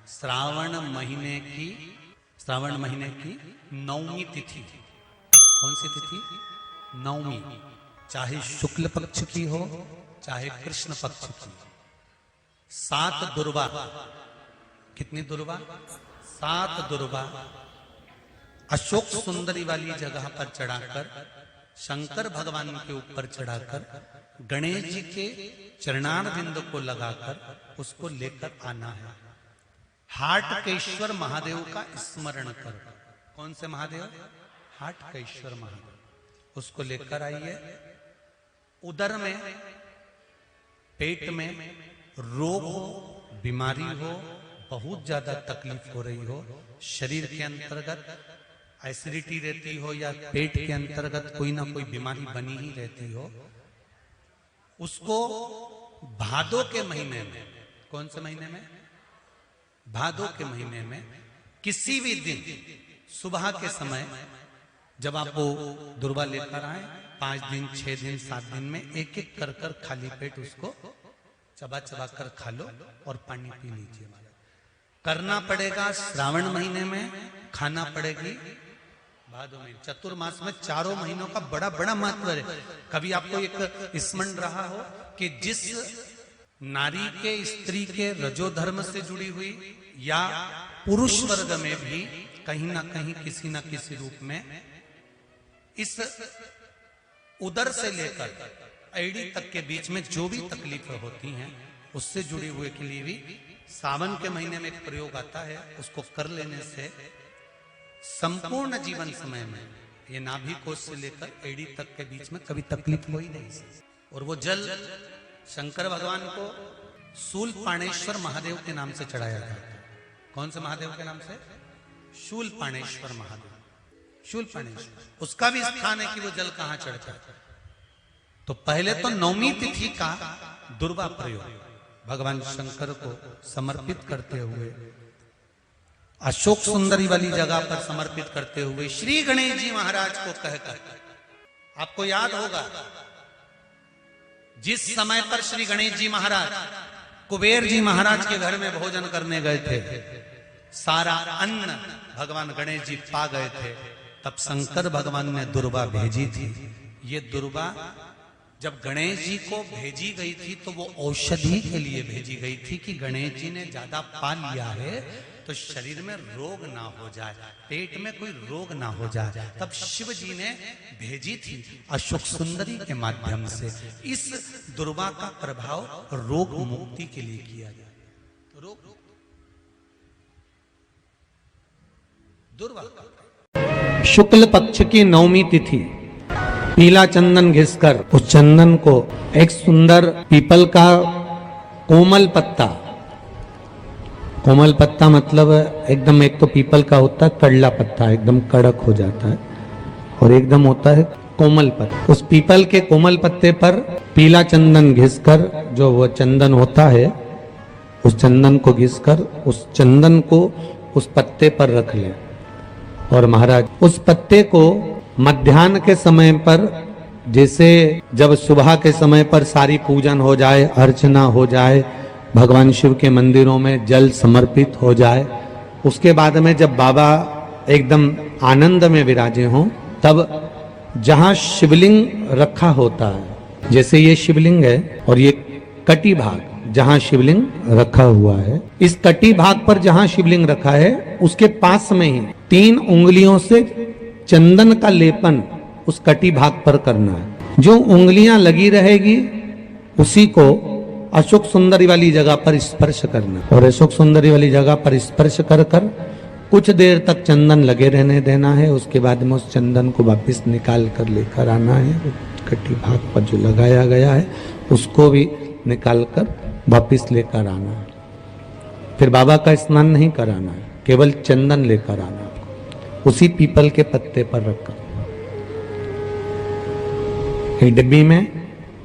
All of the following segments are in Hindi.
श्रावण महीने की 9वीं तिथि। कौन सी तिथि? 9वीं। चाहे शुक्ल पक्ष की हो चाहे कृष्ण पक्ष की। 7 दुर्वा। कितनी दुर्वा? 7 दुर्वा अशोक सुंदरी वाली जगह पर चढ़ाकर, शंकर भगवान के ऊपर चढ़ाकर, गणेश जी के चरणारविंद को लगाकर उसको लेकर आना है। हाटकेश्वर महादेव का स्मरण कर। कौन से महादेव? हाटकेश्वर महादेव। उसको लेकर आइए। उदर में, पेट में रोग हो, बीमारी हो, बहुत ज्यादा तकलीफ हो रही हो, शरीर के अंतर्गत एसिडिटी रहती हो या पेट के अंतर्गत कोई ना कोई बीमारी बनी ही रहती हो, उसको भादों के महीने में, कौन से महीने में? भादों के महीने में किसी भी दिन सुबह के समय जब आप वो दुर्वा लेकर आए, 5 दिन, 6 दिन, 7 दिन में एक एक कर कर खाली पेट उसको चबा चबा कर खा लो और पानी पी लीजिए। करना पड़ेगा श्रावण महीने में, खाना पड़ेगी भादों में। चतुर्मास में चारों महीनों का बड़ा बड़ा महत्व है। कभी आपको एक स्मरण रहा हो कि जिस नारी के, स्त्री के रजोधर्म से जुड़ी हुई या पुरुष वर्ग में भी कहीं ना कहीं किसी ना किसी रूप में इस उदर से लेकर एड़ी तक के बीच में जो भी तकलीफें होती हैं उससे जुड़े हुए के लिए भी सावन के महीने में एक प्रयोग आता है। उसको कर लेने से संपूर्ण जीवन समय में ये नाभि कोश से लेकर एड़ी तक के बीच में कभी तकलीफ हो ही नहीं। और वो जल शंकर भगवान को शूलपाणेश्वर महादेव के नाम से चढ़ाया था। कौन से महादेव के नाम से? शूलपाणेश्वर महादेव। शूलपाणेश्वर उसका भी स्थान है कि वो जल कहां चढ़ता है। तो पहले तो 9वीं तिथि का दुर्वा प्रयोग भगवान शंकर को समर्पित करते हुए, अशोक सुंदरी वाली जगह पर समर्पित करते हुए श्री गणेश जी महाराज को कहकर, आपको याद होगा जिस समय पर श्री गणेश जी महाराज कुबेर जी महाराज के घर में भोजन करने गए थे, सारा अन्न भगवान गणेश जी पा गए थे, तब शंकर भगवान ने दुर्वा भेजी थी। ये दुर्वा जब गणेश जी को भेजी गई थी तो वो औषधि के लिए भेजी गई थी कि गणेश जी ने ज्यादा पा लिया है तो शरीर में रोग ना हो जाए, पेट में कोई रोग ना हो जाए। तब शिव जी ने भेजी थी अशोक सुंदरी के माध्यम से। इस दुर्वा का प्रभाव रोग मुक्ति के लिए किया गया। रोग दुर्वा शुक्ल पक्ष की 9वीं तिथि, पीला चंदन घिसकर उस चंदन को एक सुंदर पीपल का कोमल पत्ता, कोमल पत्ता मतलब एकदम, एक तो पीपल का होता है कड़ला पत्ता, एकदम कड़क हो जाता है, और एकदम होता है कोमल पत्ता। उस पीपल के कोमल पत्ते पर पीला चंदन घिसकर, जो वो चंदन होता है, उस चंदन को घिसकर उस चंदन को उस पत्ते पर रख ले। और महाराज उस पत्ते को मध्याह्न के समय पर, जैसे जब सुबह के समय पर सारी पूजन हो जाए, अर्चना हो जाए, भगवान शिव के मंदिरों में जल समर्पित हो जाए, उसके बाद में जब बाबा एकदम आनंद में विराजे हों, तब जहां शिवलिंग रखा होता है, जैसे ये शिवलिंग है और ये कटी भाग जहां शिवलिंग रखा हुआ है, इस कटी भाग पर जहां शिवलिंग रखा है उसके पास में ही 3 उंगलियों से चंदन का लेपन उस कटी भाग पर करना है। जो उंगलियां लगी रहेगी उसी को अशोक सुंदरी वाली जगह पर स्पर्श करना, और अशोक सुंदरी वाली जगह पर स्पर्श कर कर कुछ देर तक चंदन लगे रहने देना है। उसके बाद में उस चंदन को वापस निकाल कर लेकर आना है। कटी भाग पर जो लगाया गया है उसको भी निकाल कर वापस लेकर आना है। फिर बाबा का स्नान नहीं कराना है, केवल चंदन लेकर आना है, उसी पीपल के पत्ते पर रखकर। एक डिब्बी में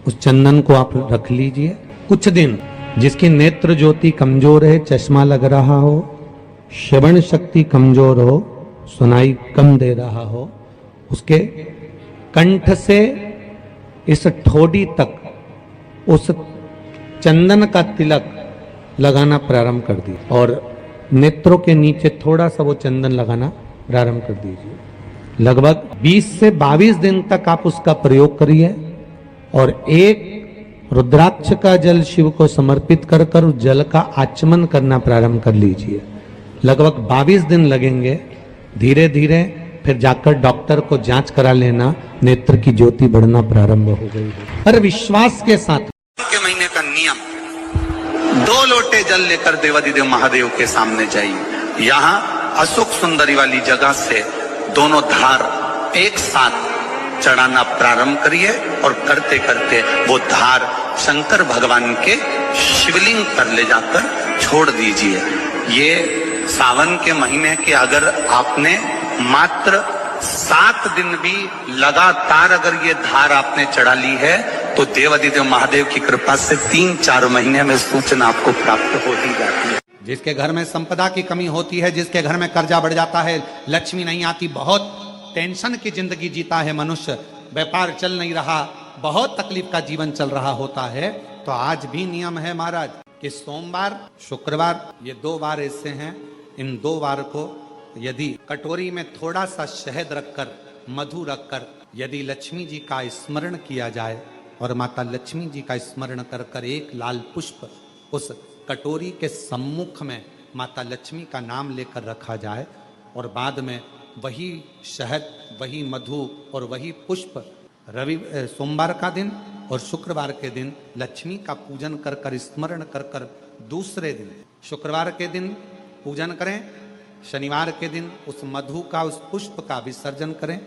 उस चंदन को आप रख लीजिए। कुछ दिन जिसकी नेत्र ज्योति कमजोर है, चश्मा लग रहा हो, श्रवण शक्ति कमजोर हो, सुनाई कम दे रहा हो, उसके कंठ से इस ठोड़ी तक उस चंदन का तिलक लगाना प्रारंभ कर दिया। और नेत्रों के नीचे थोड़ा सा वो चंदन लगाना प्रारंभ कर दीजिए। लगभग 20 से 22 दिन तक आप उसका प्रयोग करिए और एक रुद्राक्ष का जल शिव को समर्पित कर कर उस जल का आचमन करना प्रारंभ कर लीजिए। लगभग 22 दिन लगेंगे। धीरे धीरे फिर जाकर डॉक्टर को जांच करा लेना, नेत्र की ज्योति बढ़ना प्रारंभ हो गई है। पर विश्वास के साथ के महीने का नियम, 2 लोटे जल लेकर देवादिदेव महादेव के सामने जाइए। यहाँ अशोक सुंदरी वाली जगह से दोनों धार एक साथ चढ़ाना प्रारंभ करिए और करते करते वो धार शंकर भगवान के शिवलिंग पर ले जाकर छोड़ दीजिए। ये सावन के महीने के अगर आपने मात्र 7 दिन भी लगातार अगर ये धार आपने चढ़ा ली है तो देवादिदेव महादेव की कृपा से 3-4 महीने में सूचना आपको प्राप्त हो ही जाती है। जिसके घर में संपदा की कमी होती है, जिसके घर में कर्जा बढ़ जाता है, लक्ष्मी नहीं आती, बहुत टेंशन की जिंदगी जीता है मनुष्य, व्यापार चल नहीं रहा, बहुत तकलीफ का जीवन चल रहा होता है, तो आज भी नियम है महाराज कि सोमवार, शुक्रवार, ये 2 वार ऐसे हैं। इन 2 वार को यदि कटोरी में थोड़ा सा शहद रखकर, मधु रखकर यदि लक्ष्मी जी का स्मरण किया जाए और माता लक्ष्मी जी का स्मरण कर कर एक लाल पुष्प उस कटोरी के सम्मुख में माता लक्ष्मी का नाम लेकर रखा जाए और बाद में वही शहद, वही मधु और वही पुष्प सोमवार का दिन और शुक्रवार के दिन लक्ष्मी का पूजन कर कर, स्मरण कर कर, दूसरे दिन शुक्रवार के दिन पूजन करें, शनिवार के दिन उस मधु का, उस पुष्प का विसर्जन करें,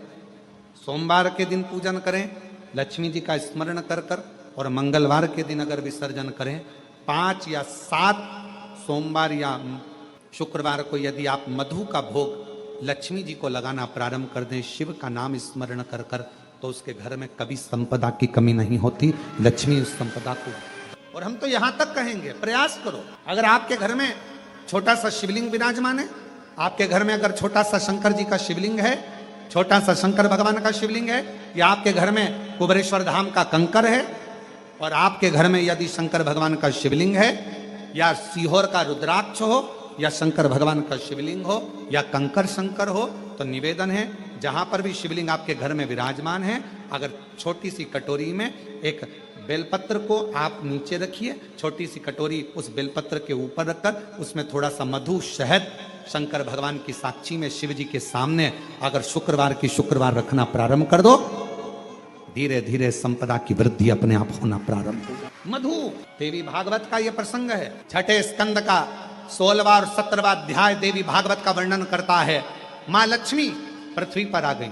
सोमवार के दिन पूजन करें लक्ष्मी जी का स्मरण कर कर और मंगलवार के दिन अगर विसर्जन करें। 5 या 7 सोमवार या शुक्रवार को यदि आप मधु का भोग लक्ष्मी जी को लगाना प्रारंभ कर दें, शिव का नाम स्मरण कर कर, तो उसके घर में कभी संपदा की कमी नहीं होती। लक्ष्मी उस संपदा को, और हम तो यहां तक कहेंगे, प्रयास करो, अगर आपके घर में छोटा सा शिवलिंग विराजमान है, आपके घर में अगर छोटा सा शंकर जी का शिवलिंग है, छोटा सा शंकर भगवान का शिवलिंग है, या आपके घर में कुबेरेश्वर धाम का कंकर है, और आपके घर में यदि शंकर भगवान का शिवलिंग है, या सीहोर का रुद्राक्ष हो, या शंकर भगवान का शिवलिंग हो, या कंकर शंकर हो, तो निवेदन है जहां पर भी शिवलिंग आपके घर में विराजमान है, अगर छोटी सी कटोरी में एक बेलपत्र को आप नीचे रखिए, छोटी सी कटोरी उस बेलपत्र के ऊपर रखकर उसमें थोड़ा सा मधु, शहद, शंकर भगवान की साक्षी में शिव जी के सामने अगर शुक्रवार की शुक्रवार रखना प्रारंभ कर दो, धीरे धीरे संपदा की वृद्धि अपने आप होना प्रारंभ हो। मधु देवी भागवत का यह प्रसंग है, 6ठे स्कंद का 16वां और 17वां अध्याय देवी भागवत का वर्णन करता है। मां लक्ष्मी पृथ्वी पर आ गई,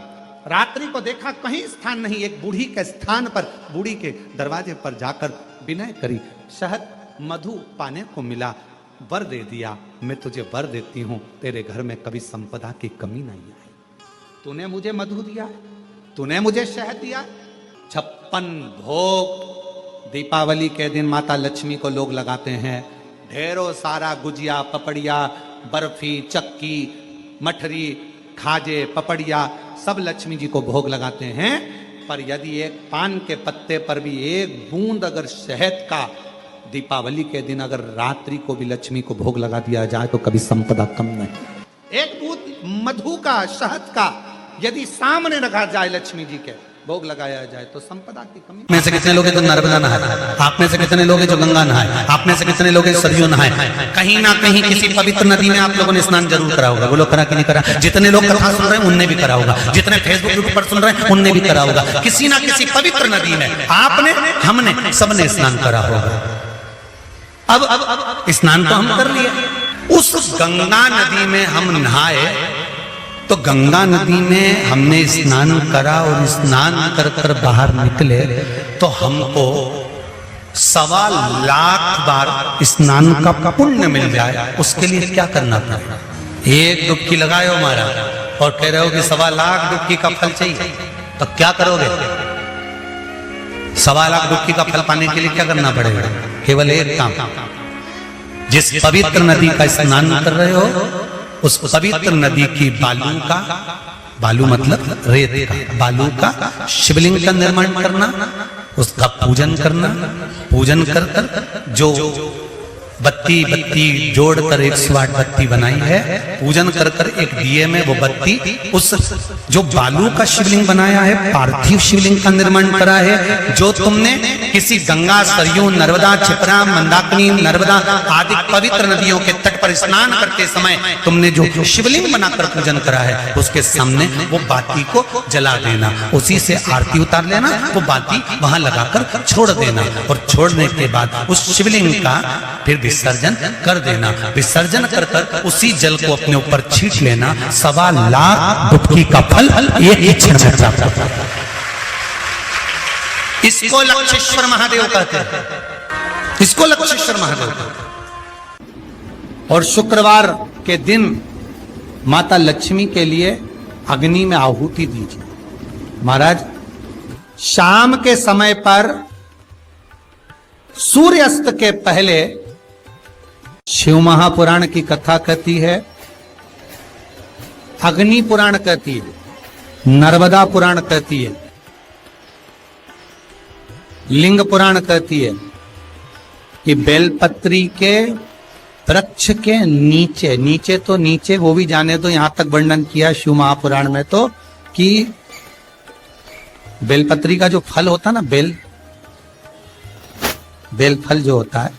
रात्रि को देखा कहीं स्थान नहीं, एक बूढ़ी के स्थान पर, बूढ़ी के दरवाजे पर जाकर विनय करी, शहद मधु पाने को मिला, वर दे दिया, मैं तुझे वर देती हूं, तेरे घर में कभी संपदा की कमी नहीं आई। तूने मुझे मधु दिया, तूने मुझे शहद दिया। 56 भोग दीपावली के दिन माता लक्ष्मी को लोग लगाते हैं, ढेरों सारा गुजिया, पपड़िया, बर्फी, चक्की, मठरी, खाजे, पपड़िया सब लक्ष्मी जी को भोग लगाते हैं। पर यदि एक पान के पत्ते पर भी एक बूंद अगर शहद का दीपावली के दिन अगर रात्रि को भी लक्ष्मी को भोग लगा दिया जाए तो कभी संपदा कम नहीं। एक बूंद मधु का, शहद का यदि सामने रखा जाए लक्ष्मी जी के, भोग लगाया जाए तो संपदा की कमी। में से कितने लोग हैं जो नर्मदा नहाए, आप में से कितने लोग हैं जो गंगा नहाए, आप में से कितने लोग हैं सरयू नहाए, कहीं ना कहीं किसी पवित्र नदी में आप लोगों ने स्नान जरूर करा होगा। बोलो करा कि नहीं करा? जितने लोग कथा सुन रहे हैं उनने भी करा होगा, जितने फेसबुक यूट्यूब पर सुन रहे हैं उनने भी करा होगा, किसी ना किसी पवित्र नदी में आपने, हमने, सबने स्नान करा होगा। अब स्नान तो हम कर लिए, उस गंगा नदी में हम नहाए, तो गंगा नदी में हमने स्नान करा और स्नान कर कर बाहर निकले तो हमको 1.25 लाख बार स्नान का पुण्य मिल जाए। उसके लिए क्या करना पड़ेगा? एक डुबकी लगाए हो मारा और कह रहे हो कि 1.25 लाख डुबकी का फल चाहिए, तो क्या करोगे? 1.25 लाख डुबकी का फल पाने के लिए क्या करना पड़ेगा? केवल एक काम, जिस पवित्र नदी का स्नान कर रहे हो उस पवित्र नदी की बालू का, बालू मतलब रेत का, बालू का शिवलिंग का निर्माण करना, उसका पूजन करना, पूजन कर कर जो बत्ती बत्ती जोड़कर 108 बत्ती बनाई है, पूजन कर कर एक दिए में वो बत्ती उस जो बालू का शिवलिंग बनाया है, पार्थिव शिवलिंग का निर्माण करा है, जो तुमने किसी गंगा, सरयू, नर्मदा, क्षिप्रा, मंदाकिनी, नर्मदा आदि पवित्र नदियों के तट पर स्नान करते समय तुमने जो शिवलिंग बनाकर पूजन करा है, उसके सामने वो बाती को जला देना, उसी से आरती उतार लेना, वो बाती वहां लगाकर छोड़ देना और छोड़ने के बाद उस शिवलिंग का फिर विसर्जन कर देना। विसर्जन कर कर उसी जल को अपने ऊपर छींट लेना। 1.25 लाख डुबकी का फल एक ही क्षण में प्राप्त होता है। इसको लक्षेश्वर महादेव कहते हैं, इसको लक्षेश्वर महादेव कहते हैं। और शुक्रवार के दिन माता लक्ष्मी के लिए अग्नि में आहुति दीजिए। महाराज, शाम के समय पर सूर्यास्त के पहले शिव महापुराण की कथा कहती है, अग्नि पुराण कहती है, नर्मदा पुराण कहती है, लिंग पुराण कहती है कि बेलपत्री के वृक्ष के नीचे, नीचे तो नीचे वो भी जाने दो, यहां तक वर्णन किया शिव महापुराण में तो कि बेलपत्री का जो फल होता ना, बेल फल जो होता है,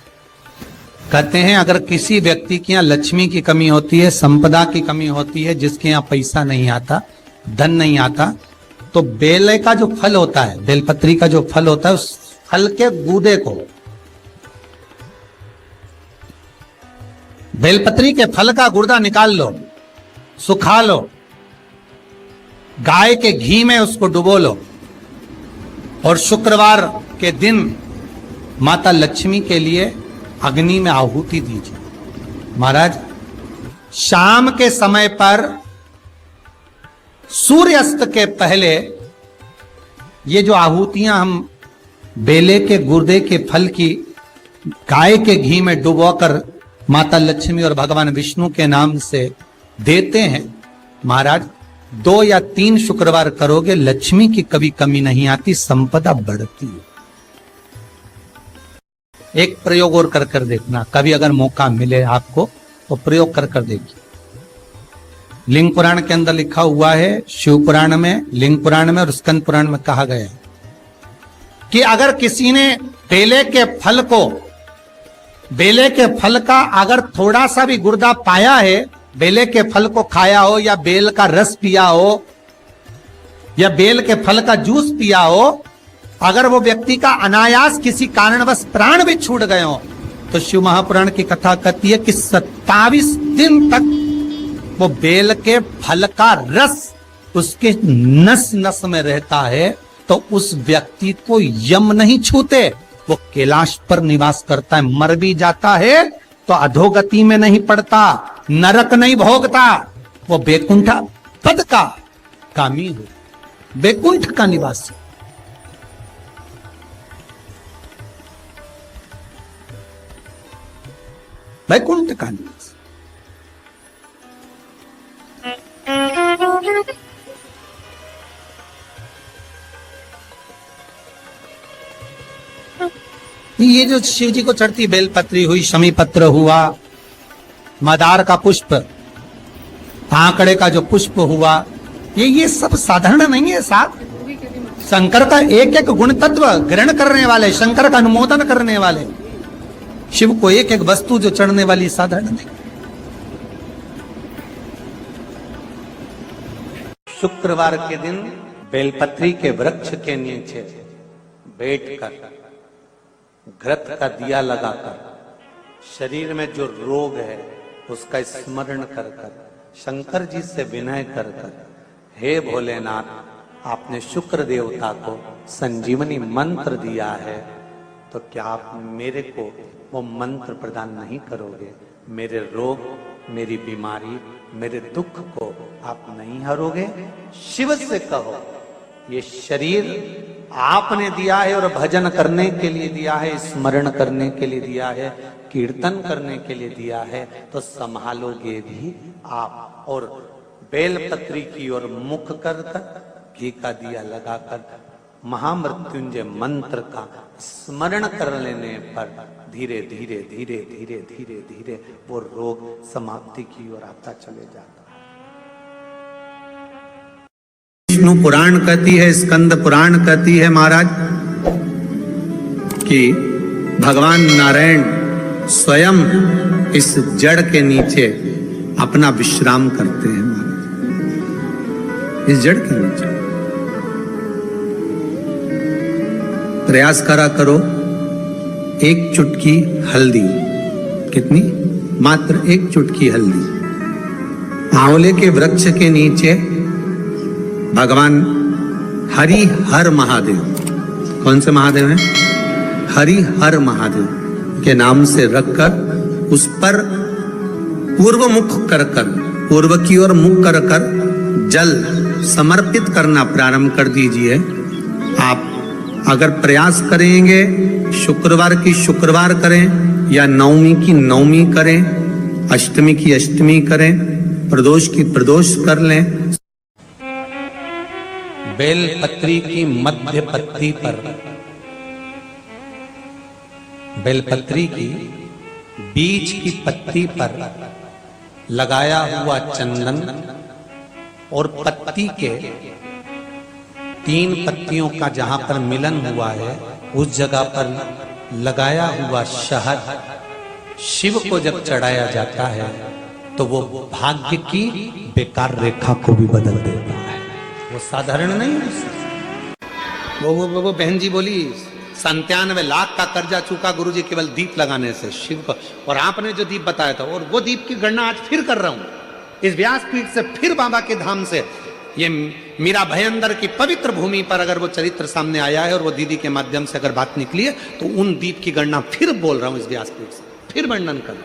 कहते हैं अगर किसी व्यक्ति के यहाँ लक्ष्मी की कमी होती है, संपदा की कमी होती है, जिसके यहाँ पैसा नहीं आता, धन नहीं आता, तो बेल का जो फल होता है, बेलपत्री का जो फल होता है, उस फल के गूदे को, बेलपत्री के फल का गुर्दा निकाल लो, सुखा लो, गाय के घी में उसको डुबो लो और शुक्रवार के दिन माता लक्ष्मी के लिए अग्नि में आहुति दीजिए। महाराज, शाम के समय पर सूर्यास्त के पहले ये जो आहुतियां हम बेले के गुर्दे के फल की गाय के घी में डुबोकर माता लक्ष्मी और भगवान विष्णु के नाम से देते हैं, महाराज 2 या 3 शुक्रवार करोगे, लक्ष्मी की कभी कमी नहीं आती, संपदा बढ़ती है। एक प्रयोग और कर कर देखना, कभी अगर मौका मिले आपको तो प्रयोग कर कर देखिए। लिंग पुराण के अंदर लिखा हुआ है, शिव पुराण में, लिंग पुराण में और स्कंद पुराण में कहा गया है कि अगर किसी ने बेले के फल को, बेले के फल का अगर थोड़ा सा भी गुर्दा पाया है, बेले के फल को खाया हो या बेल का रस पिया हो या बेल के फल का जूस पिया हो, अगर वो व्यक्ति का अनायास किसी कारणवश प्राण भी छूट गए हो, तो शिव महापुराण की कथा कहती है कि 27 दिन तक वो बेल के फल का रस उसके नस नस में रहता है, तो उस व्यक्ति को यम नहीं छूते, वो कैलाश पर निवास करता है। मर भी जाता है तो अधोगति में नहीं पड़ता, नरक नहीं भोगता, वो बैकुंठ पद का कामी हो, बैकुंठ का निवासी। वैकुंठ का निवास। ये जो शिव जी को चढ़ती बेलपत्री हुई, शमी पत्र हुआ, मदार का पुष्प, आंकड़े का जो पुष्प हुआ, ये सब साधारण नहीं है साहब। शंकर का एक एक गुण तत्व ग्रहण करने वाले, शंकर का अनुमोदन करने वाले, शिव को एक एक वस्तु जो चढ़ने वाली साधारण नहीं। शुक्रवार के दिन बेलपत्री के वृक्ष के नीचे बैठकर घृत का दिया लगाकर शरीर में जो रोग है उसका स्मरण कर कर शंकर जी से विनय कर कर, हे भोलेनाथ, आपने शुक्र देवता को संजीवनी मंत्र दिया है, तो क्या आप मेरे को वो मंत्र प्रदान नहीं करोगे? मेरे रोग, मेरी बीमारी, मेरे दुख को आप नहीं हरोगे? शिव से कहो, ये शरीर आपने दिया है और भजन करने के लिए दिया है, स्मरण करने के लिए दिया है, कीर्तन करने के लिए दिया है, तो संभालोगे भी आप। और बेलपत्री की ओर मुख कर घी का दिया लगाकर महामृत्युंजय मंत्र का स्मरण कर लेने पर धीरे धीरे धीरे धीरे धीरे धीरे वो रोग समाप्ति की ओर आता चले जाता है। विष्णु पुराण कहती है, स्कंद पुराण कहती है महाराज कि भगवान नारायण स्वयं इस जड़ के नीचे अपना विश्राम करते हैं महाराज, इस जड़ के नीचे। प्रयास करा करो, एक चुटकी हल्दी, कितनी? मात्र एक चुटकी हल्दी, आंवले के वृक्ष के नीचे भगवान हरि हर महादेव, कौन से महादेव हैं? हरि हर महादेव के नाम से रखकर उस पर पूर्व मुख कर कर, पूर्व की ओर मुख कर कर जल समर्पित करना प्रारंभ कर दीजिए। आप अगर प्रयास करेंगे, शुक्रवार की शुक्रवार करें या नवमी की नवमी करें, अष्टमी की अष्टमी करें, प्रदोष की प्रदोष कर लें। बेलपत्री की मध्य पत्ती पर, बेलपत्री की बीच की पत्ती पर लगाया हुआ चंदन और पत्ती के 3 पत्तियों का जहां पर मिलन हुआ है उस जगह पर लगाया हुआ शहद शिव को जब चढ़ाया जाता है तो वो भाग्य की बेकार रेखा को भी बदल देता है। वो साधारण नहीं है। वो बहन जी बोली 97 लाख का कर्जा चूका गुरुजी केवल दीप लगाने से शिव को, और आपने जो दीप बताया था और वो दीप की गणना आज फिर कर रहा हूं इस व्यासपीठ से, फिर बाबा के धाम से। ये मीरा भयंदर की पवित्र भूमि पर अगर वो चरित्र सामने आया है और वो दीदी के माध्यम से अगर बात निकली है तो उन दीप की गणना फिर बोल रहा हूं इस व्यासपीठ से, फिर वर्णन कर।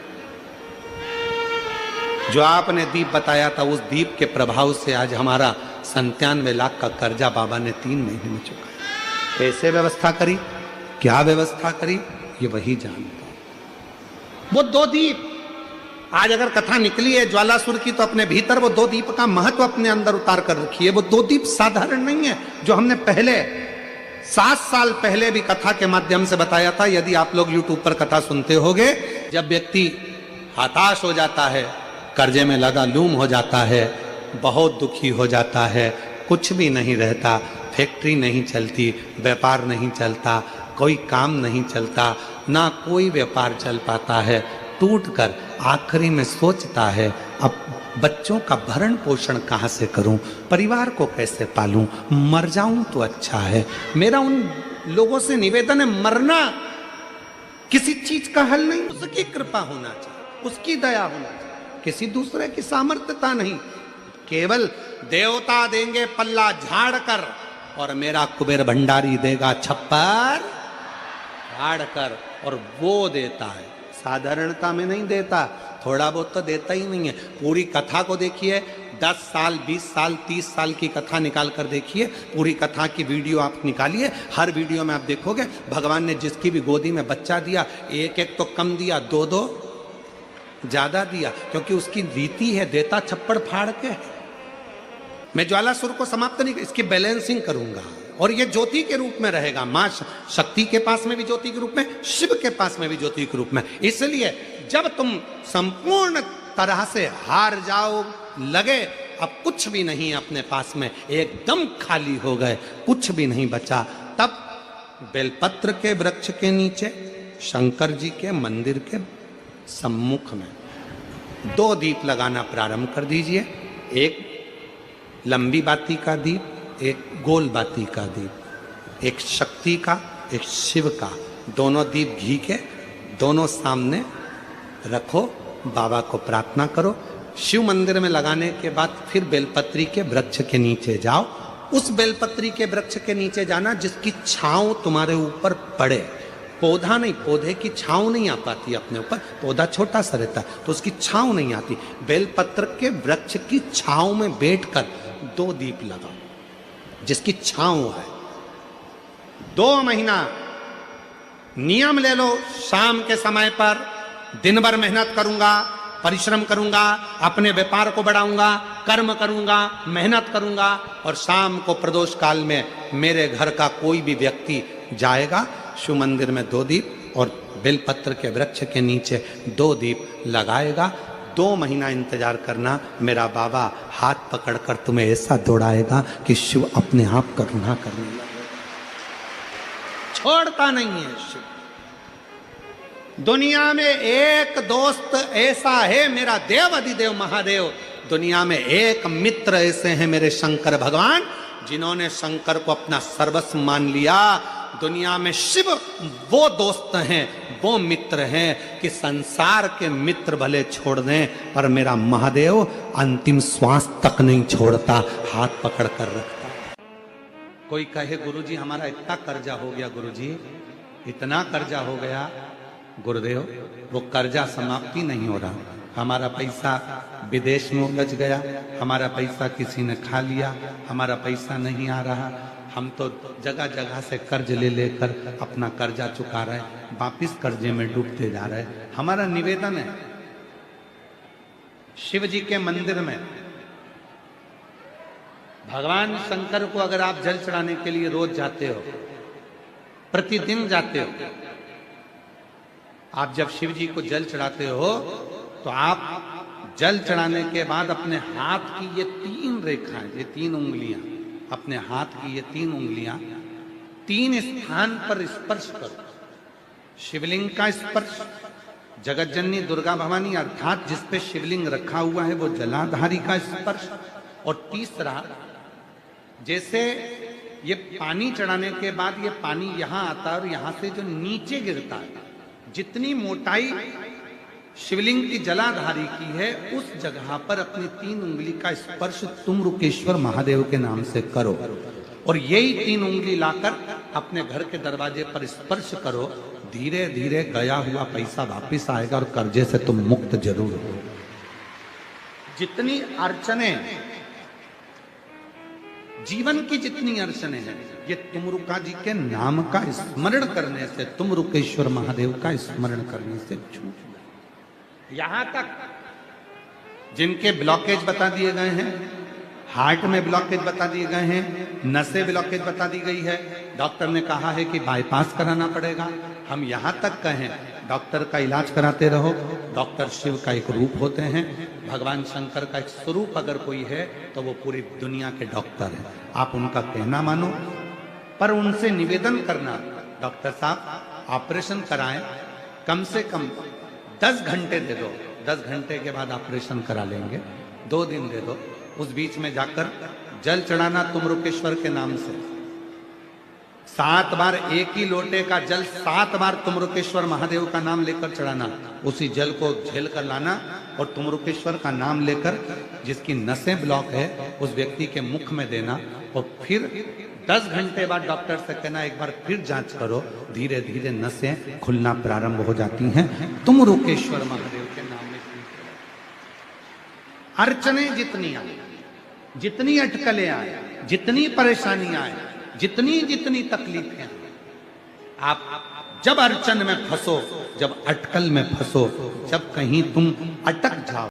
जो आपने दीप बताया था उस दीप के प्रभाव से आज हमारा 97 लाख का कर्जा बाबा ने 3 महीने में चुकाया। कैसे व्यवस्था करी, क्या व्यवस्था करी, ये वही जानता। वो 2 दीप आज अगर कथा निकली है ज्वालासुर की तो अपने भीतर वो 2 दीप का महत्व अपने अंदर उतार कर रखी है। वो 2 दीप साधारण नहीं है जो हमने पहले 7 साल पहले भी कथा के माध्यम से बताया था। यदि आप लोग YouTube पर कथा सुनते होंगे, जब व्यक्ति हताश हो जाता है, कर्जे में लगा लूम हो जाता है, बहुत दुखी हो जाता है, कुछ भी नहीं रहता, फैक्ट्री नहीं चलती, व्यापार नहीं चलता, कोई काम नहीं चलता, ना कोई व्यापार चल पाता है, टूटकर आखिरी में सोचता है अब बच्चों का भरण पोषण कहाँ से करूं, परिवार को कैसे पालूं, मर जाऊं तो अच्छा है। मेरा उन लोगों से निवेदन है, मरना किसी चीज का हल नहीं, उसकी कृपा होना चाहिए, उसकी दया होना चाहिए, किसी दूसरे की सामर्थ्यता नहीं। केवल देवता देंगे पल्ला झाड़ कर और मेरा कुबेर भंडारी देगा छप्पर झाड़ कर, और वो देता है, साधारणता में नहीं देता, थोड़ा बहुत तो देता ही नहीं है। पूरी कथा को देखिए, 10 साल 20 साल 30 साल की कथा निकाल कर देखिए, पूरी कथा की वीडियो आप निकालिए, हर वीडियो में आप देखोगे भगवान ने जिसकी भी गोदी में बच्चा दिया, एक तो कम दिया, 2 ज्यादा दिया, क्योंकि उसकी रीति है, देता छप्पड़ फाड़ के। मैं ज्वालासुर को समाप्त नहीं, इसकी बैलेंसिंग करूंगा और ये ज्योति के रूप में रहेगा। मां शक्ति के पास में भी ज्योति के रूप में, शिव के पास में भी ज्योति के रूप में। इसलिए जब तुम संपूर्ण तरह से हार जाओ, लगे अब कुछ भी नहीं अपने पास में, एकदम खाली हो गए, कुछ भी नहीं बचा, तब बेलपत्र के वृक्ष के नीचे शंकर जी के मंदिर के सम्मुख में 2 दीप लगाना प्रारंभ कर दीजिए। एक लंबी बाती का दीप, एक गोल बाती का दीप, एक शक्ति का, एक शिव का, दोनों दीप घी के दोनों सामने रखो, बाबा को प्रार्थना करो। शिव मंदिर में लगाने के बाद फिर बेलपत्री के वृक्ष के नीचे जाओ। उस बेलपत्री के वृक्ष के नीचे जाना जिसकी छांव तुम्हारे ऊपर पड़े, पौधा नहीं, पौधे की छांव नहीं आ पाती अपने ऊपर, पौधा छोटा सा रहता है तो उसकी छांव नहीं आती। बेलपत्र के वृक्ष की छांव में बैठकर 2 दीप लगाओ जिसकी छांव है। 2 महीना नियम ले लो, शाम के समय पर दिन भर मेहनत करूंगा, परिश्रम करूंगा, अपने व्यापार को बढ़ाऊंगा, कर्म करूंगा, मेहनत करूंगा, और शाम को प्रदोष काल में मेरे घर का कोई भी व्यक्ति जाएगा, शिव मंदिर में 2 दीप और बेलपत्र के वृक्ष के नीचे 2 दीप लगाएगा। 2 महीना इंतजार करना, मेरा बाबा हाथ पकड़कर तुम्हें ऐसा दौड़ाएगा कि शिव अपने आप करुणा करने लगेगा। छोड़ता नहीं है शिव। दुनिया में एक दोस्त ऐसा है मेरा देव अधिदेव महादेव, दुनिया में एक मित्र ऐसे हैं मेरे शंकर भगवान, जिन्होंने शंकर को अपना सर्वस्व मान लिया। दुनिया में शिव वो दोस्त हैं, वो मित्र हैं कि संसार के मित्र भले छोड़ दें, पर मेरा महादेव अंतिम श्वास तक नहीं छोड़ता, हाथ पकड़ कर रखता। कोई कहे गुरुजी हमारा इतना कर्जा हो गया, गुरुजी इतना कर्जा हो गया। गुरुदेव वो कर्जा समाप्ति नहीं हो रहा, हमारा पैसा विदेश में उलझ गया, हमारा पैसा किसी ने खा लिया, हमारा पैसा नहीं आ रहा, हम तो जगह जगह से कर्ज ले लेकर अपना कर्जा चुका रहे, वापिस कर्जे में डूबते जा रहे। हमारा निवेदन है, शिव जी के मंदिर में भगवान शंकर को अगर आप जल चढ़ाने के लिए रोज जाते हो, प्रतिदिन जाते हो, आप जब शिव जी को जल चढ़ाते हो तो आप जल चढ़ाने के बाद अपने हाथ की ये 3 रेखाएं, ये 3 उंगलियां, अपने हाथ की ये 3 उंगलियां 3 स्थान पर स्पर्श करो। शिवलिंग का स्पर्श, जगत जननी दुर्गा भवानी अर्थात जिस पे शिवलिंग रखा हुआ है वो जलाधारी का स्पर्श, और तीसरा जैसे ये पानी चढ़ाने के बाद ये पानी यहां आता है और यहां से जो नीचे गिरता है, जितनी मोटाई शिवलिंग की जलाधारी की है उस जगह पर अपनी 3 उंगली का स्पर्श तुम रुकेश्वर महादेव के नाम से करो, और यही 3 उंगली लाकर अपने घर के दरवाजे पर स्पर्श करो। धीरे धीरे गया हुआ पैसा वापिस आएगा और कर्जे से तुम मुक्त जरूर हो। जितनी अड़चने, जीवन की जितनी अड़चने हैं, ये तुमरुका जी के नाम का स्मरण करने से, तुमरुकेश्वर महादेव का स्मरण करने से छूट जाए। यहां तक जिनके ब्लॉकेज बता दिए गए हैं, हार्ट में ब्लॉकेज बता दिए गए हैं, नसें ब्लॉकेज बता दी गई है, डॉक्टर ने कहा है कि बाईपास कराना पड़ेगा। हम यहां तक कहें डॉक्टर का इलाज कराते रहो। डॉक्टर शिव का एक रूप होते हैं, भगवान शंकर का एक स्वरूप अगर कोई है तो वो पूरी दुनिया के डॉक्टर हैं। आप उनका कहना मानो, पर उनसे निवेदन करना, डॉक्टर साहब ऑपरेशन कराएं, कम से कम 10 घंटे दे दो, 10 घंटे के बाद ऑपरेशन करा लेंगे, 2 दिन दे दो, उस बीच में जाकर जल चढ़ाना तुमरुकेश्वर के नाम से 7 बार, एक ही लोटे का जल 7 बार तुमरुकेश्वर महादेव का नाम लेकर चढ़ाना, उसी जल को झेल कर लाना और तुमरुकेश्वर का नाम लेकर जिसकी नसें ब्लॉक है उस व्यक्ति के मुख में देना, और फिर 10 घंटे बाद डॉक्टर से कहना एक बार फिर जांच करो, धीरे धीरे नसें खुलना प्रारंभ हो जाती हैं तुमरुकेश्वर महादेव के नाम में। अड़चने जितनी आए, जितनी अटकलें आए, जितनी परेशानियां आए, जितनी जितनी तकलीफें, आप जब अड़चन में फंसो, जब अटकल में फंसो, जब कहीं तुम अटक जाओ,